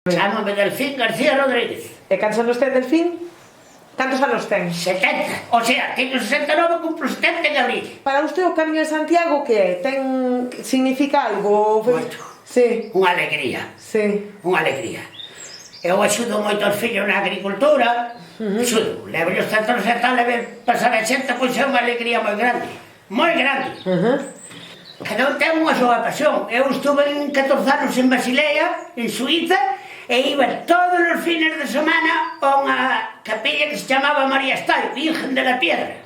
Chámame Delfín García Rodríguez. E cantos anos ten Delfín? Cantos anos ten? 70, o sea, teño 69, cumplo 70 en abril. Para usted o Camiño de Santiago que é? Significa algo? Moito. Sí. Unha alegría. Sí. Unha alegría. Eu axudo moito aos fillos na agricultura, axudo, levo os tractores e tal, e pasar a xente, pois é unha alegría moi grande, moi grande. Cada un ten unha súa pasión. Eu estuve en 14 anos en Basilea, en Suiza, e iba todos os fines de semana a unha capilla que se chamaba María Estai, Virgen de la Piedra.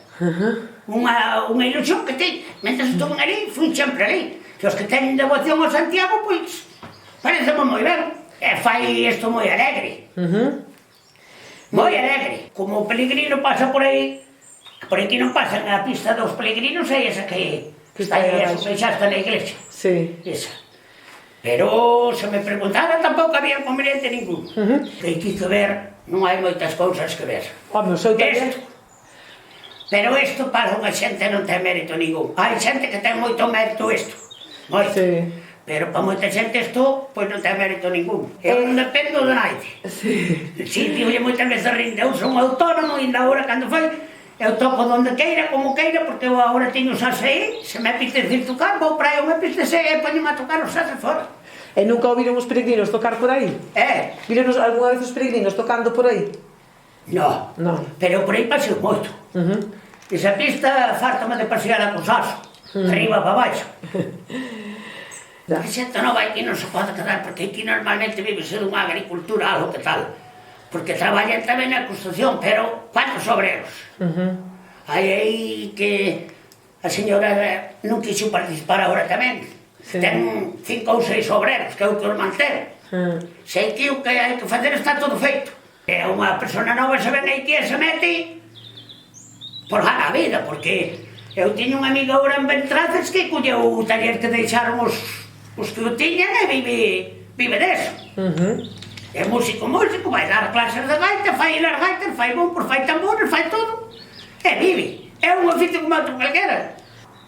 Unha ilusión que teño. Mentre estuve ali, fui sempre ali. E os que teñen devoción ao Santiago, pois, pareceme moi ben. E fai isto moi alegre. Moi alegre. Como o peregrino pasa por aí que non pasan a pista dos peregrinos, é esa que está aí, esa que xa está na iglesia. Sí. Esa. Pero, se me preguntara, tampouco había inconveniente ningún. Que quito ver, non hai moitas cousas que ver. Home, o seu taller... Pero isto para unha xente non ten mérito ningún. Hai xente que ten moito mérito isto. Moito. Sí. Pero para moita xente isto, pois non ten mérito ningún. Eu non dependo de naide. Sí. Si, digo moitas veces rinde, eu son autónomo, e ainda agora cando foi, eu toco donde queira, como queira, porque eu agora teño os ASI, se me apetece ir tocar, vou para aí, me apetece e poñome a tocar os ASI fora. E nunca ouviron os peregrinos tocar por aí? Viron algunha vez os peregrinos tocando por aí? No, pero por aí paseo moito. Esa pista fártame de pasear con Saso, arriba para baixo. A xente nova aquí non se pode quedar, porque aquí normalmente vive-se dunha agricultura, algo que tal. Porque traballan tamén na construcción, pero ¿cuántos obreros? Hai aí que a señora non quixo participar agora tamén. Ten 5 ou 6 obreros que eu que os manter. Sei que o que hai que facer está todo feito. E unha persona nova se ven aquí e se mete por gana a vida, porque eu tiño un amigo agora en Bentraces que colleu o taller que deixaron os que o tiñan e vive deso. É músico, vai dar clases de gaita, fai as gaitas, fai bombos, fai tambores, fai todo. E vive. É un oficio como outro calquera.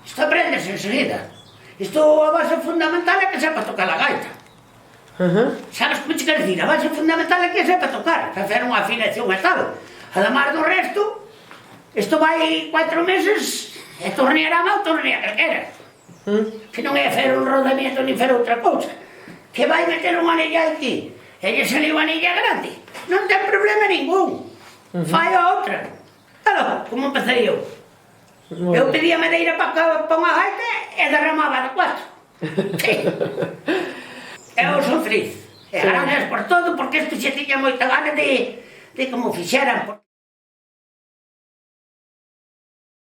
Isto aprendes enseguida. Isto a base fundamental é que sepa tocar a gaita. Sabes como te quero dicir? A base fundamental é que sepa tocar, facer unha afinación e tal. Además do resto, isto vai 4 meses e torneará mal, tornea calquera. Que non é fer un rodamiento ni fer outra cousa. Que vai meter unha anilla aquí. E lle saliu a anilla grande, non ten problema ningún. Fai a outra. Aló, como empecé eu. Eu pedía madeira para unha gaita e derramaba de 4. Eu son feliz. E gracias por todo, porque isto xa tiña moita gana de como fixeran.